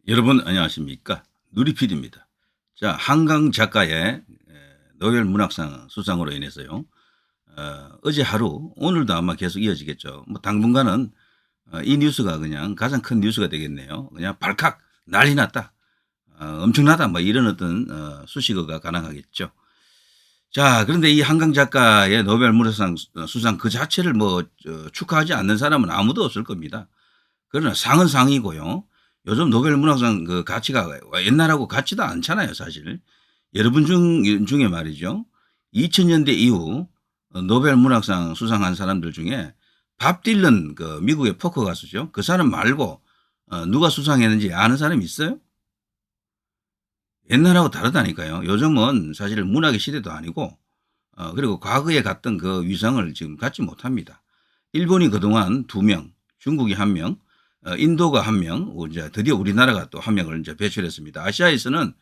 여러분 안녕하십니까? 누리PD입니다. 자, 한강 작가의 노벨 문학상 수상으로 인해서요. 어제 하루, 오늘도 아마 계속 이어지겠죠. 뭐 당분간은 이 뉴스가 그냥 가장 큰 뉴스가 되겠네요. 그냥 발칵 난리 났다. 엄청나다. 뭐 이런 어떤 수식어가 가능하겠죠. 자, 그런데 이 한강 작가의 노벨 문학상 수상 그 자체를 뭐 축하하지 않는 사람은 아무도 없을 겁니다. 그러나 상은 상이고요. 요즘 노벨 문학상 그 가치가 옛날하고 같지도 않잖아요, 사실. 여러분 중에 말이죠. 2000년대 이후 노벨 문학상 수상한 사람들 중에 밥 딜런 그 미국의 포크 가수죠. 그 사람 말고 누가 수상했는지 아는 사람 있어요? 옛날하고 다르다니까요. 요즘은 사실 문학의 시대도 아니고 그리고 과거에 갔던 그 위상을 지금 갖지 못합니다. 일본이 그동안 2명, 중국이 1명, 인도가 1명, 이제 드디어 우리나라가 또 1명을 이제 배출했습니다. 아시아에서는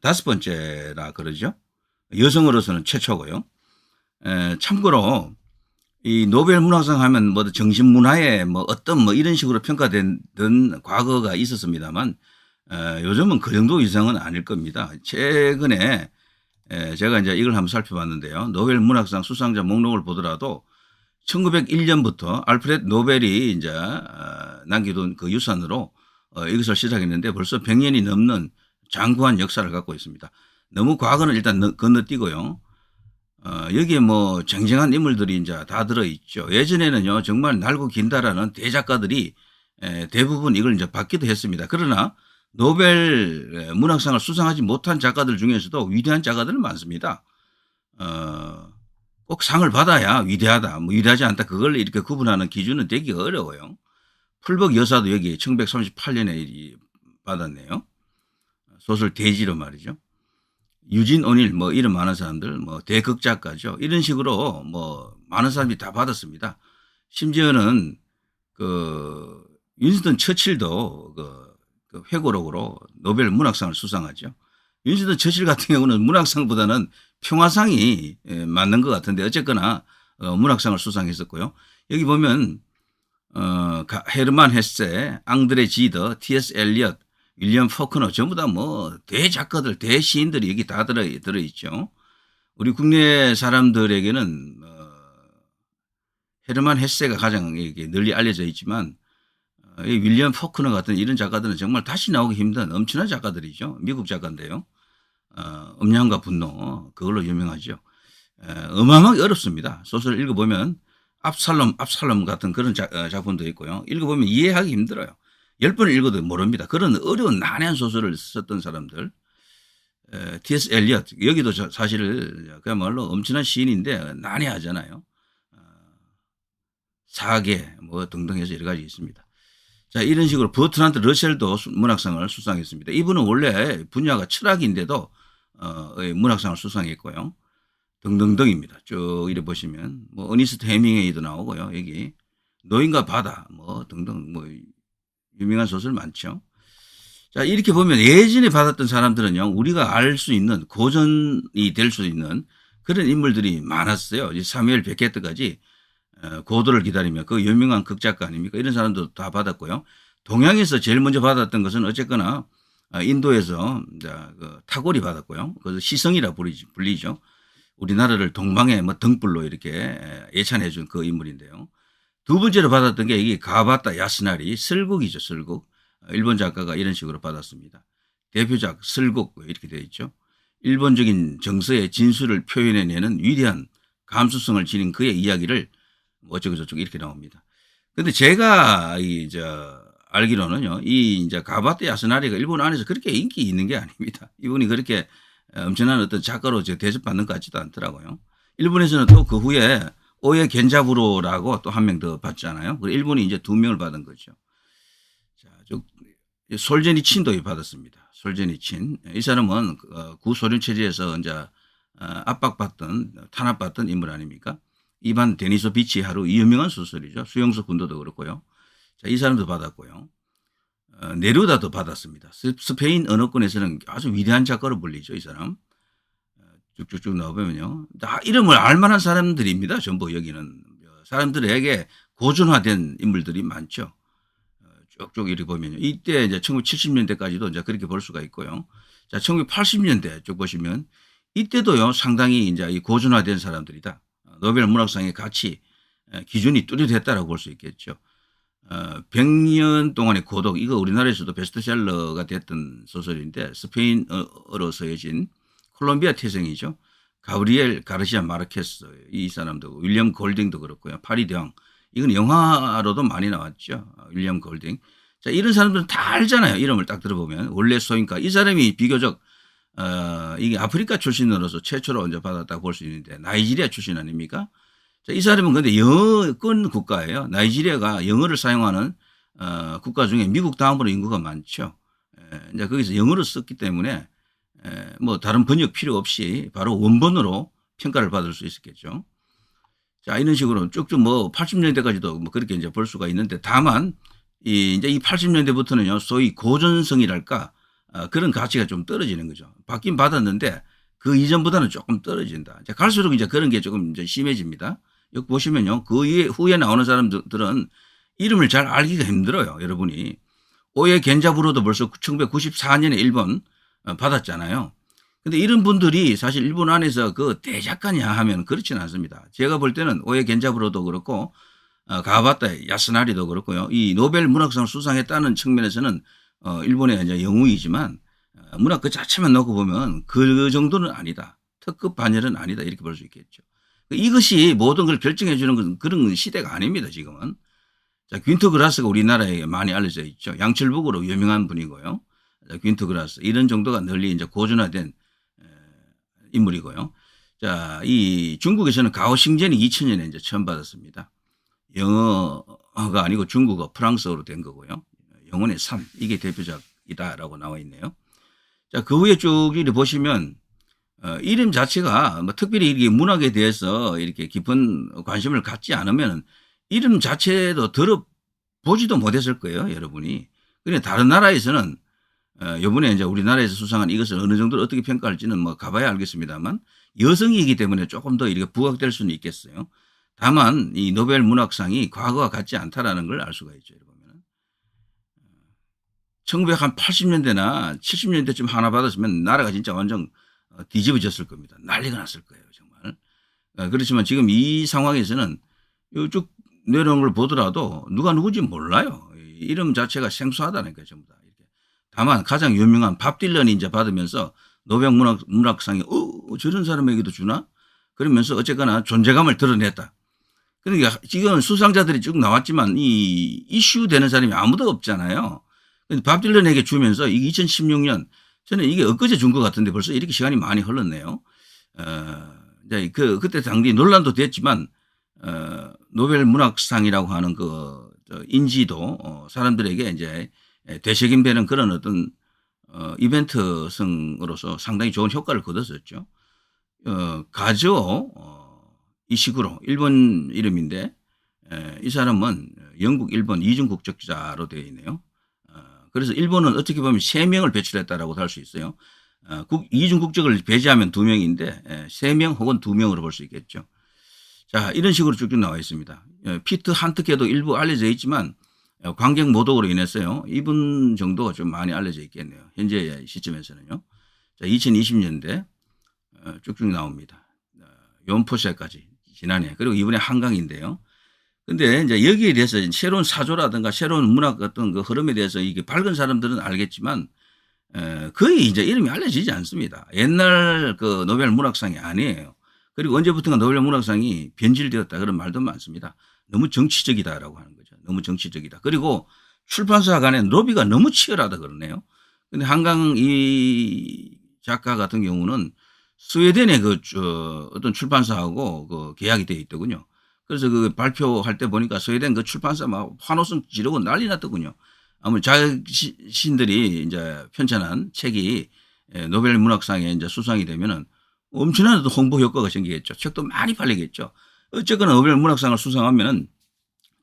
5번째라 그러죠. 여성으로서는 최초고요. 참고로 이 노벨 문학상 하면 뭐 정신문화에 뭐 어떤 뭐 이런 식으로 평가된 과거가 있었습니다만 요즘은 그 정도 이상은 아닐 겁니다. 최근에 제가 이제 이걸 한번 살펴봤는데요. 노벨 문학상 수상자 목록을 보더라도 1901년부터 알프레드 노벨이 이제 남겨둔 그 유산으로 이것을 시작했는데 벌써 100년이 넘는 장구한 역사를 갖고 있습니다. 너무 과거는 일단 건너뛰고요. 여기에 뭐 쟁쟁한 인물들이 이제 다 들어있죠. 예전에는요, 정말 날고 긴다라는 대작가들이 대부분 이걸 이제 받기도 했습니다. 그러나 노벨 문학상을 수상하지 못한 작가들 중에서도 위대한 작가들은 많습니다. 꼭 상을 받아야 위대하다, 뭐 위대하지 않다, 그걸 이렇게 구분하는 기준은 되기가 어려워요. 풀벅 여사도 여기 1938년에 받았네요. 소설 대지로 말이죠. 유진 오닐 뭐 이런 많은 사람들, 뭐 대극작가죠. 이런 식으로 뭐 많은 사람들이 다 받았습니다. 심지어는 그 윈스턴 처칠도 그 회고록으로 노벨 문학상을 수상하죠. 윈스턴 처칠 같은 경우는 문학상보다는 평화상이 맞는 것 같은데 어쨌거나 문학상을 수상했었고요. 여기 보면 헤르만 헤세, 앙드레 지더, T.S. 엘리엇, 윌리엄 포크너 전부 다 뭐 대작가들, 대시인들이 여기 다 들어있죠. 우리 국내 사람들에게는 헤르만 헤세가 가장 널리 알려져 있지만 이 윌리엄 포크너 같은 이런 작가들은 정말 다시 나오기 힘든 엄청난 작가들이죠. 미국 작가인데요. 음양과 분노 그걸로 유명하죠. 어마어마하게 어렵습니다. 소설 읽어보면 압살롬 같은 그런 작품도 있고요. 읽어보면 이해하기 힘들어요. 10번 읽어도 모릅니다. 그런 어려운 난해한 소설을 썼던 사람들. T.S. 엘리엇 여기도 사실 그야말로 엄청난 시인인데 난해하잖아요. 사계 뭐 등등 해서 여러 가지 있습니다. 자, 이런 식으로 버트란트 러셀도 문학상을 수상했습니다. 이분은 원래 분야가 철학인데도 문학상을 수상했고요. 등등등입니다. 쭉 이래 보시면 뭐 어니스트 해밍웨이도 나오고요. 여기 노인과 바다 뭐 등등 뭐 유명한 소설 많죠. 자, 이렇게 보면 예전에 받았던 사람들은요, 우리가 알 수 있는 고전이 될 수 있는 그런 인물들이 많았어요. 사무엘 베케트까지 고도를 기다리며 그 유명한 극작가 아닙니까? 이런 사람도 다 받았고요. 동양에서 제일 먼저 받았던 것은 어쨌거나 인도에서 그 타골이 받았고요. 그래서 시성이라 불리죠. 우리나라를 동방의 뭐 등불로 이렇게 예찬해 준 그 인물인데요. 두 번째로 받았던 게 이게 가바타 야스나리 슬국이죠. 슬국. 일본 작가가 이런 식으로 받았습니다. 대표작 슬국 이렇게 되어 있죠. 일본적인 정서의 진수를 표현해내는 위대한 감수성을 지닌 그의 이야기를 어쩌고 저쩌고 이렇게 나옵니다. 근데 제가 알기로는요, 이제 가바타 야스나리가 일본 안에서 그렇게 인기 있는 게 아닙니다. 이분이 그렇게 엄청난 어떤 작가로 대접받는 것 같지도 않더라고요. 일본에서는 또 그 후에 오에 겐자부로라고 또 1명 더 받잖아요. 일본이 이제 2명을 받은 거죠. 자, 솔제니친도 받았습니다. 솔제니친. 이 사람은 구소련 체제에서 이제 압박받던, 탄압받던 인물 아닙니까? 이반 데니소비치 하루 유명한 소설이죠. 수용소 군도도 그렇고요. 자, 이 사람도 받았고요. 네루다도 받았습니다. 스페인 언어권에서는 아주 위대한 작가로 불리죠. 이 사람. 쭉쭉쭉 나와보면요. 다 이름을 알만한 사람들입니다. 전부 여기는. 사람들에게 고전화된 인물들이 많죠. 쭉쭉 이렇게 보면요. 이때 이제 1970년대까지도 이제 그렇게 볼 수가 있고요. 자, 1980년대 쭉 보시면 이때도요, 상당히 이제 이 고전화된 사람들이다. 노벨 문학상의 가치, 기준이 뚜렷했다라고 볼 수 있겠죠. 100년 동안의 고독, 이거 우리나라에서도 베스트셀러가 됐던 소설인데 스페인어로 쓰여진 콜롬비아 태생이죠. 가브리엘 가르시아 마르케스, 이 사람도 윌리엄 골딩도 그렇고요. 파리 대왕, 이건 영화로도 많이 나왔죠. 윌리엄 골딩. 자, 이런 사람들은 다 알잖아요. 이름을 딱 들어보면. 원래 소인가. 이 사람이 비교적 이게 아프리카 출신으로서 최초로 이제 받았다고 볼 수 있는데 나이지리아 출신 아닙니까? 자, 이 사람은 근데 영어권 국가예요. 나이지리아가 영어를 사용하는 국가 중에 미국 다음으로 인구가 많죠. 이제 거기서 영어를 썼기 때문에 뭐 다른 번역 필요 없이 바로 원본으로 평가를 받을 수 있었겠죠. 자, 이런 식으로 쭉쭉 뭐 80년대까지도 뭐 그렇게 이제 볼 수가 있는데 다만 이제 이 80년대부터는요, 소위 고전성이랄까 그런 가치가 좀 떨어지는 거죠. 받긴 받았는데 그 이전보다는 조금 떨어진다. 자, 갈수록 이제 그런 게 조금 이제 심해집니다. 여기 보시면요, 그 후에 나오는 사람들은 이름을 잘 알기가 힘들어요, 여러분이. 오에 겐자부로도 벌써 1994년에 일본 받았잖아요. 근데 이런 분들이 사실 일본 안에서 그 대작가냐 하면 그렇지는 않습니다. 제가 볼 때는 오에 겐자부로도 그렇고 가와바타 야스나리도 그렇고요. 이 노벨 문학상을 수상했다는 측면에서는 일본의 이제 영웅이지만 문학 그 자체만 놓고 보면 그 정도는 아니다. 특급 반열은 아니다. 이렇게 볼 수 있겠죠. 이것이 모든 걸 결정해 주는 그런 시대가 아닙니다. 지금은. 자, 귄터 그라스가 우리나라에 많이 알려져 있죠. 양철북으로 유명한 분이고요. 자, 귄터 그라스 이런 정도가 널리 이제 고전화된 인물이고요. 자, 이 중국에서는 가오싱젠이 2000년에 이제 처음 받았습니다. 영어가 아니고 중국어, 프랑스어로 된 거고요. 영혼의 삶, 이게 대표작이다라고 나와 있네요. 자, 그 후에 쭉 이렇게 보시면 이름 자체가 뭐 특별히 이렇게 문학에 대해서 이렇게 깊은 관심을 갖지 않으면 이름 자체도 들어보지도 못했을 거예요, 여러분이. 그런데 다른 나라에서는 이번에 이제 우리나라에서 수상한 이것을 어느 정도로 어떻게 평가할지는 뭐 가봐야 알겠습니다만 여성이기 때문에 조금 더 이렇게 부각될 수는 있겠어요. 다만 이 노벨 문학상이 과거와 같지 않다라는 걸 알 수가 있죠. 여러분. 1980년대나 70년대쯤 하나 받았으면 나라가 진짜 완전 뒤집어졌을 겁니다. 난리가 났을 거예요, 정말. 그렇지만 지금 이 상황에서는 쭉 내려오는 걸 보더라도 누가 누군지 몰라요. 이름 자체가 생소하다니까요, 전부 다. 이렇게. 다만 가장 유명한 밥 딜런이 이제 받으면서 노벨 문학상이 저런 사람에게도 주나? 그러면서 어쨌거나 존재감을 드러냈다. 그러니까 지금 수상자들이 쭉 나왔지만 이 이슈 되는 사람이 아무도 없잖아요. 밥 딜런에게 주면서 이게 2016년 저는 이게 엊그제 준 것 같은데 벌써 이렇게 시간이 많이 흘렀네요. 이제 그때 당시 논란도 됐지만 노벨 문학상이라고 하는 그 인지도 사람들에게 이제 되새김되는 그런 어떤 이벤트성으로서 상당히 좋은 효과를 거뒀었죠. 가저 이식으로 일본 이름인데 이 사람은 영국, 일본 이중 국적자로 되어 있네요. 그래서 일본은 어떻게 보면 3명을 배출했다라고 할 수 있어요. 이중 국적을 배제하면 2명인데 3명 혹은 2명으로 볼 수 있겠죠. 자, 이런 식으로 쭉쭉 나와 있습니다. 피트 한트케도 일부 알려져 있지만 관객 모독으로 인해서요. 이분 정도가 좀 많이 알려져 있겠네요. 현재 시점에서는요. 자, 2020년대 쭉쭉 나옵니다. 연포세까지 지난해 그리고 이번에 한강인데요. 근데 이제 여기에 대해서 새로운 사조라든가 새로운 문학 어떤 그 흐름에 대해서 이게 밝은 사람들은 알겠지만 거의 이제 이름이 알려지지 않습니다. 옛날 그 노벨 문학상이 아니에요. 그리고 언제부턴가 노벨 문학상이 변질되었다 그런 말도 많습니다. 너무 정치적이다라고 하는 거죠. 너무 정치적이다. 그리고 출판사 간의 로비가 너무 치열하다 그러네요. 근데 한강 이 작가 같은 경우는 스웨덴의 그 어떤 출판사하고 그 계약이 되어 있더군요. 그래서 그 발표할 때 보니까 스웨덴 그 출판사 막 환호성 지르고 난리 났더군요. 아무튼 자신들이 이제 편찬한 책이 노벨 문학상에 이제 수상이 되면은 엄청난 홍보 효과가 생기겠죠. 책도 많이 팔리겠죠. 어쨌거나 노벨 문학상을 수상하면은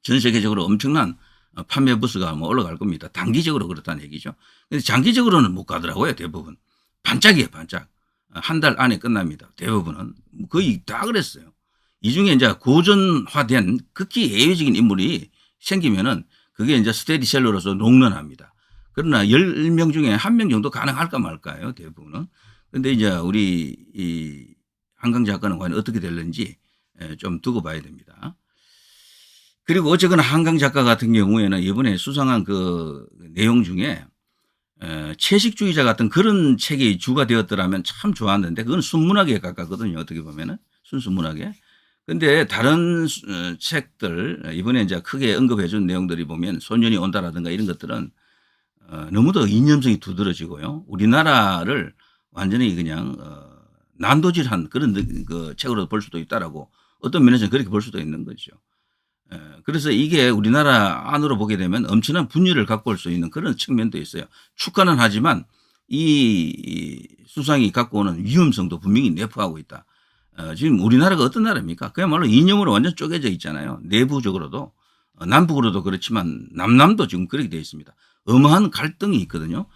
전 세계적으로 엄청난 판매 부수가 뭐 올라갈 겁니다. 단기적으로 그렇다는 얘기죠. 근데 장기적으로는 못 가더라고요. 대부분. 반짝이에요, 반짝. 한 달 안에 끝납니다. 대부분은. 거의 다 그랬어요. 이 중에 이제 고전화된 극히 예외적인 인물이 생기면은 그게 이제 스테디셀러로서 롱런합니다. 그러나 10명 중에 1명 정도 가능할까 말까요, 대부분은. 근데 이제 우리 이 한강 작가는 과연 어떻게 될는지 좀 두고 봐야 됩니다. 그리고 어쨌거나 한강 작가 같은 경우에는 이번에 수상한 그 내용 중에 채식주의자 같은 그런 책이 주가 되었더라면 참 좋았는데 그건 순문학에 가깝거든요. 어떻게 보면은 순수문학에. 근데 다른 책들 이번에 이제 크게 언급해 준 내용들이 보면 소년이 온다라든가 이런 것들은 너무도 이념성이 두드러지고요. 우리나라를 완전히 그냥 난도질한 그런 그 책으로 볼 수도 있다라고 어떤 면에서는 그렇게 볼 수도 있는 거죠. 그래서 이게 우리나라 안으로 보게 되면 엄청난 분열을 갖고 올 수 있는 그런 측면도 있어요. 축하는 하지만 이 수상이 갖고 오는 위험성도 분명히 내포하고 있다. 지금 우리나라가 어떤 나라입니까? 그야말로 이념으로 완전 쪼개져 있잖아요. 내부적으로도 남북으로도 그렇지만 남남도 지금 그렇게 되어 있습니다. 어마한 갈등이 있거든요.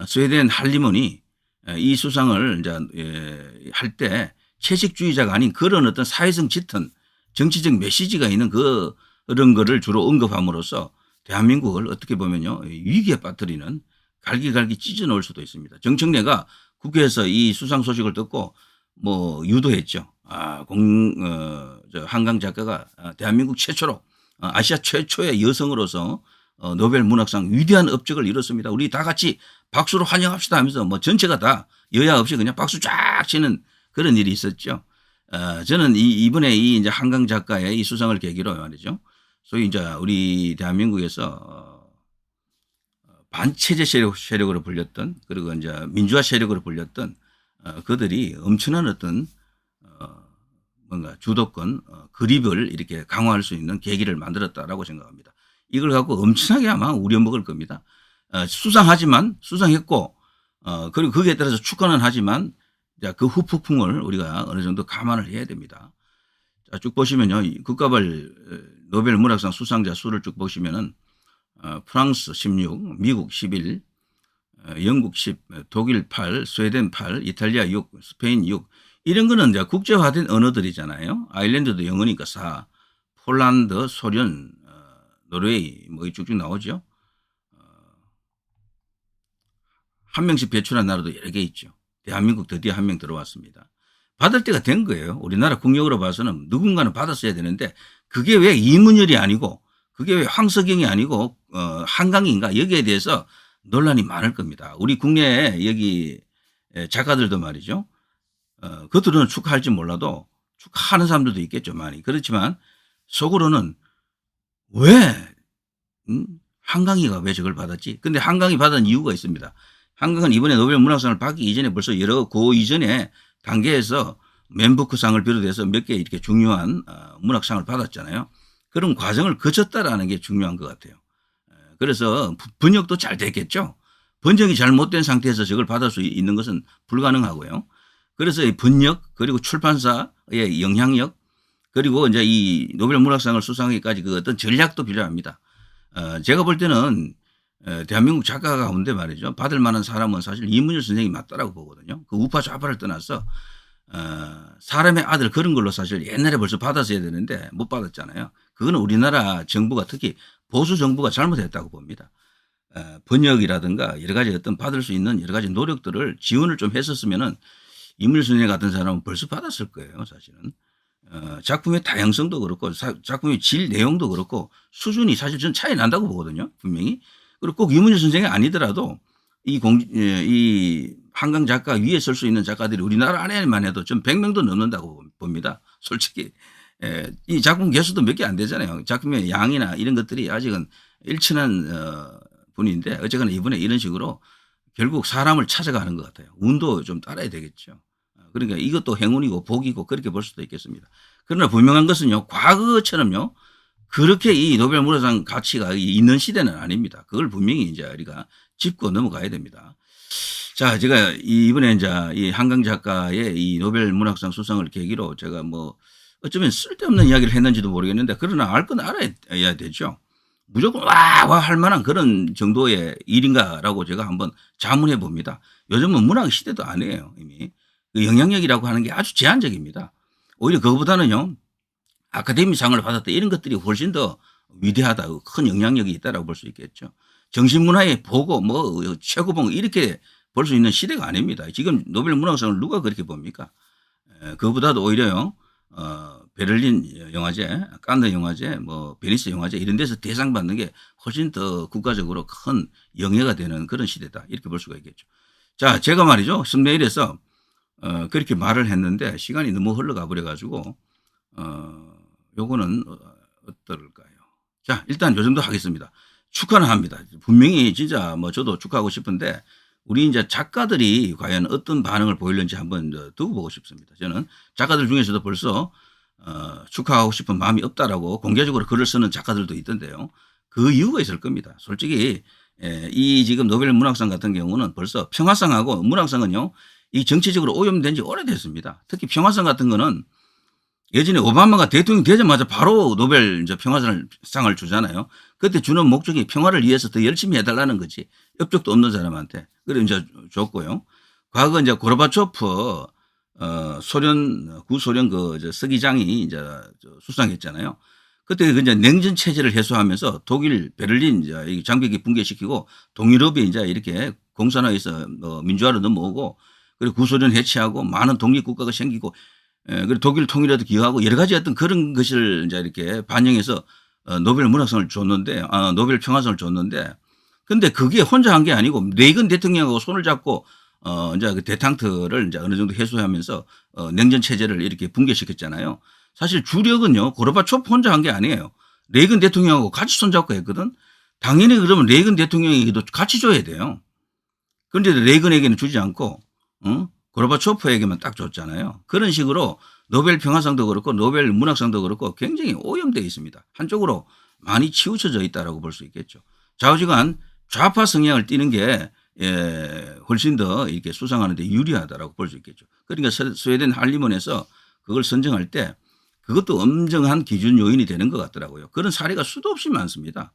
스웨덴 할리먼이 이 수상을 이제 할 때 채식주의자가 아닌 그런 어떤 사회성 짙은 정치적 메시지가 있는 그런 거를 주로 언급함으로써 대한민국을 어떻게 보면요 위기에 빠뜨리는 갈기갈기 찢어 놓을 수도 있습니다. 정청래가 국회에서 이 수상 소식을 듣고 뭐 유도했죠. 한강 작가가 대한민국 최초로 아시아 최초의 여성으로서 노벨 문학상 위대한 업적을 이뤘습니다. 우리 다 같이 박수로 환영합시다 하면서 뭐 전체가 다 여야 없이 그냥 박수 쫙 치는 그런 일이 있었죠. 저는 이번에 이 이제 한강 작가의 이 수상을 계기로 말이죠. 소위 이제 우리 대한민국에서 반체제 세력으로 불렸던 그리고 이제 민주화 세력으로 불렸던 그들이 엄청난 어떤 뭔가 주도권 그립을 이렇게 강화할 수 있는 계기를 만들었다라고 생각합니다. 이걸 갖고 엄청나게 아마 우려먹을 겁니다. 수상하지만 수상했고 그리고 거기에 따라서 축하는 하지만 그 후폭풍을 우리가 어느 정도 감안을 해야 됩니다. 자, 쭉 보시면요. 국가별 노벨 문학상 수상자 수를 쭉 보시면은 프랑스 16, 미국 11, 영국 10, 독일 8, 스웨덴 8, 이탈리아 6, 스페인 6. 이런 거는 이제 국제화된 언어들이잖아요. 아일랜드도 영어니까 4, 폴란드, 소련, 노르웨이 뭐 쭉쭉 나오죠. 한 명씩 배출한 나라도 여러 개 있죠. 대한민국 드디어 한 명 들어왔습니다. 받을 때가 된 거예요. 우리나라 국력으로 봐서는 누군가는 받았어야 되는데 그게 왜 이문열이 아니고 그게 왜 황석영이 아니고 한강인가 여기에 대해서 논란이 많을 겁니다. 우리 국내에 여기 작가들도 말이죠. 그들은 축하할지 몰라도 축하하는 사람들도 있겠죠. 많이. 그렇지만 속으로는 왜 한강이가 왜 저걸 받았지? 근데 한강이 받은 이유가 있습니다. 한강은 이번에 노벨 문학상을 받기 이전에 벌써 여러 그 이전에 단계에서 맨부크상을 비롯해서 몇 개 이렇게 중요한 문학상을 받았잖아요. 그런 과정을 거쳤다라는 게 중요한 것 같아요. 그래서 번역도 잘 됐겠죠. 번역이 잘못된 상태에서 저걸 받을 수 있는 것은 불가능하고요. 그래서 이 번역 그리고 출판사의 영향력 그리고 이제 이 노벨 문학상을 수상하기까지 그 어떤 전략도 필요합니다. 제가 볼 때는 대한민국 작가 가운데 말이죠. 받을 만한 사람은 사실 이문열 선생이 맞다라고 보거든요. 그 우파 좌파를 떠나서 사람의 아들 그런 걸로 사실 옛날에 벌써 받았어야 되는데 못 받았잖아요. 그거는 우리나라 정부가 특히 보수 정부가 잘못했다고 봅니다. 번역이라든가 여러 가지 어떤 받을 수 있는 여러 가지 노력들을 지원을 좀 했었으면은 이문열 선생 같은 사람은 벌써 받았을 거예요. 사실은. 작품의 다양성도 그렇고 작품의 질 내용도 그렇고 수준이 사실 전 차이 난다고 보거든요. 분명히. 그리고 꼭 이문열 선생이 아니더라도 이 한강 작가 위에 설 수 있는 작가들이 우리나라 안에만 해도 좀 100명도 넘는다고 봅니다. 솔직히. 이 작품 개수도 몇 개 안 되잖아요. 작품의 양이나 이런 것들이 아직은 일천한 분인데 어쨌거나 이번에 이런 식으로 결국 사람을 찾아가는 것 같아요. 운도 좀 따라야 되겠죠. 그러니까 이것도 행운이고 복이고 그렇게 볼 수도 있겠습니다. 그러나 분명한 것은요. 과거처럼요. 그렇게 이 노벨 문학상 가치가 있는 시대는 아닙니다. 그걸 분명히 이제 우리가 짚고 넘어가야 됩니다. 자, 제가 이번에 이제 이 한강 작가의 이 노벨 문학상 수상을 계기로 제가 뭐 어쩌면 쓸데없는 이야기를 했는지도 모르겠는데 그러나 알 건 알아야 되죠. 무조건 와 할 만한 그런 정도의 일인가라고 제가 한번 자문해 봅니다. 요즘은 문학 시대도 아니에요. 이미. 그 영향력이라고 하는 게 아주 제한적입니다. 오히려 그거보다는요. 아카데미상을 받았다 이런 것들이 훨씬 더 위대하다, 큰 영향력이 있다라고 볼 수 있겠죠. 정신문화의 보고 뭐 최고봉 이렇게 볼 수 있는 시대가 아닙니다. 지금 노벨 문학상을 누가 그렇게 봅니까? 그보다도 오히려요. 베를린 영화제, 칸느 영화제, 뭐 베니스 영화제 이런 데서 대상 받는 게 훨씬 더 국가적으로 큰 영예가 되는 그런 시대다. 이렇게 볼 수가 있겠죠. 자, 제가 말이죠. 썸네일에서 그렇게 말을 했는데 시간이 너무 흘러가 버려 가지고 요거는 어떨까요? 자, 일단 요 정도 하겠습니다. 축하는 합니다. 분명히 진짜 뭐 저도 축하하고 싶은데 우리 이제 작가들이 과연 어떤 반응을 보이는지 한번 두고 보고 싶습니다. 저는 작가들 중에서도 벌써 축하하고 싶은 마음이 없다라고 공개적으로 글을 쓰는 작가들도 있던데요. 그 이유가 있을 겁니다. 솔직히 이 지금 노벨 문학상 같은 경우는 벌써 평화상하고 문학상은요, 이 정치적으로 오염된 지 오래됐습니다. 특히 평화상 같은 거는 예전에 오바마가 대통령 되자마자 바로 노벨 이제 평화상을 주잖아요. 그때 주는 목적이 평화를 위해서 더 열심히 해달라는 거지. 업적도 없는 사람한테. 그래 이제 줬고요. 과거 이제 고르바초프 구소련 그 서기장이 이제 수상했잖아요. 그때 그 이제 냉전 체제를 해소하면서 독일 베를린 이제 장벽이 붕괴시키고 동유럽이 이제 이렇게 공산화해서 민주화로 넘어오고 그리고 구소련 해체하고 많은 독립국가가 생기고 그리고 독일 통일에도 기여하고 여러 가지 어떤 그런 것을 이제 이렇게 반영해서 노벨 문학상을 줬는데, 노벨 평화상을 줬는데, 근데 그게 혼자 한 게 아니고 레이건 대통령하고 손을 잡고 이제 그 대탕트를 이제 어느 정도 해소하면서 냉전 체제를 이렇게 붕괴시켰잖아요. 사실 주력은요, 고르바초프 혼자 한 게 아니에요. 레이건 대통령하고 같이 손잡고 했거든. 당연히 그러면 레이건 대통령에게도 같이 줘야 돼요. 그런데 레이건에게는 주지 않고, 고르바초프에게만 딱 줬잖아요. 그런 식으로 노벨 평화상도 그렇고 노벨 문학상도 그렇고 굉장히 오염되어 있습니다. 한쪽으로 많이 치우쳐져 있다라고 볼 수 있겠죠. 좌우지간 좌파 성향을 띠는 게 훨씬 더 이렇게 수상하는 데 유리하다라고 볼 수 있겠죠. 그러니까 스웨덴 할리먼에서 그걸 선정할 때 그것도 엄정한 기준 요인이 되는 것 같더라고요. 그런 사례가 수도 없이 많습니다.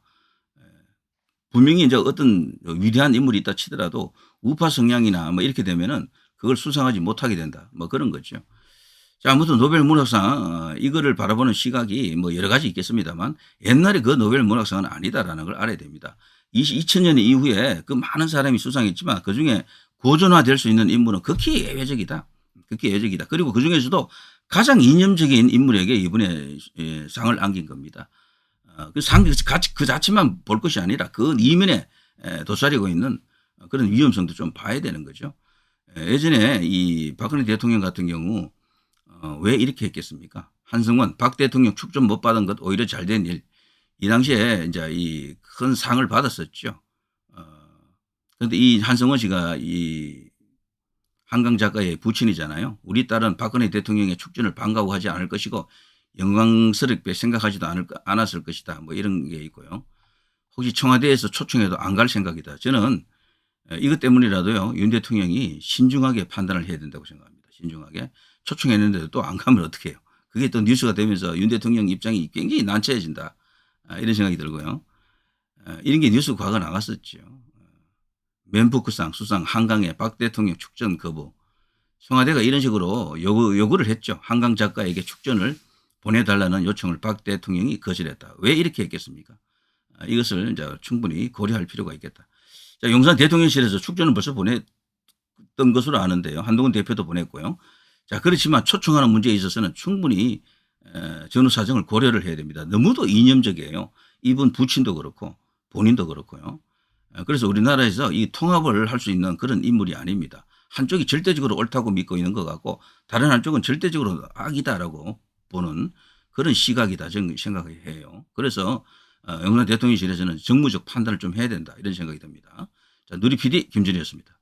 분명히 이제 어떤 위대한 인물이 있다 치더라도 우파 성향이나 뭐 이렇게 되면은 그걸 수상하지 못하게 된다. 뭐 그런 거죠. 자, 아무튼 노벨 문학상 이거를 바라보는 시각이 뭐 여러 가지 있겠습니다만 옛날에 그 노벨 문학상은 아니다라는 걸 알아야 됩니다. 2000년 이후에 그 많은 사람이 수상했지만 그중에 고전화될 수 있는 인물은 극히 예외적이다. 극히 예외적이다. 그리고 그중에서도 가장 이념적인 인물에게 이번에 상을 안긴 겁니다. 그 상 그 자체만 볼 것이 아니라 그 이면에 도사리고 있는 그런 위험성도 좀 봐야 되는 거죠. 예전에 이 박근혜 대통령 같은 경우 왜 이렇게 했겠습니까? 한승원 박 대통령 축전 못 받은 것 오히려 잘된 일. 이 당시에 이제 이 큰 상을 받았었죠. 그런데 이 한승원 씨가 이 한강 작가의 부친이잖아요. 우리 딸은 박근혜 대통령의 축전을 반가워하지 않을 것이고 영광스럽게 생각하지도 않았을 것이다. 뭐 이런 게 있고요. 혹시 청와대에서 초청해도 안 갈 생각이다. 저는 이것 때문이라도요. 윤 대통령이 신중하게 판단을 해야 된다고 생각합니다. 신중하게. 초청했는데도 또 안 가면 어떡해요. 그게 또 뉴스가 되면서 윤 대통령 입장이 굉장히 난처해진다. 이런 생각이 들고요. 이런 게 뉴스 과거 나갔었죠. 맨푸크상 수상 한강에 박 대통령 축전 거부. 청와대가 이런 식으로 요구를 했죠. 한강 작가에게 축전을 보내달라는 요청을 박 대통령이 거절했다. 왜 이렇게 했겠습니까? 이것을 이제 충분히 고려할 필요가 있겠다. 자, 용산 대통령실에서 축전을 벌써 보냈던 것으로 아는데요. 한동훈 대표도 보냈고요. 자, 그렇지만 초청하는 문제에 있어서는 충분히 전후 사정을 고려를 해야 됩니다. 너무도 이념적이에요. 이분 부친도 그렇고 본인도 그렇고요. 그래서 우리나라에서 이 통합을 할 수 있는 그런 인물이 아닙니다. 한쪽이 절대적으로 옳다고 믿고 있는 것 같고 다른 한쪽은 절대적으로 악이다라고 보는 그런 시각이다 저는 생각해요. 그래서 용산 대통령실에서는 정무적 판단을 좀 해야 된다 이런 생각이 듭니다. 자, 누리 PD 김준희였습니다.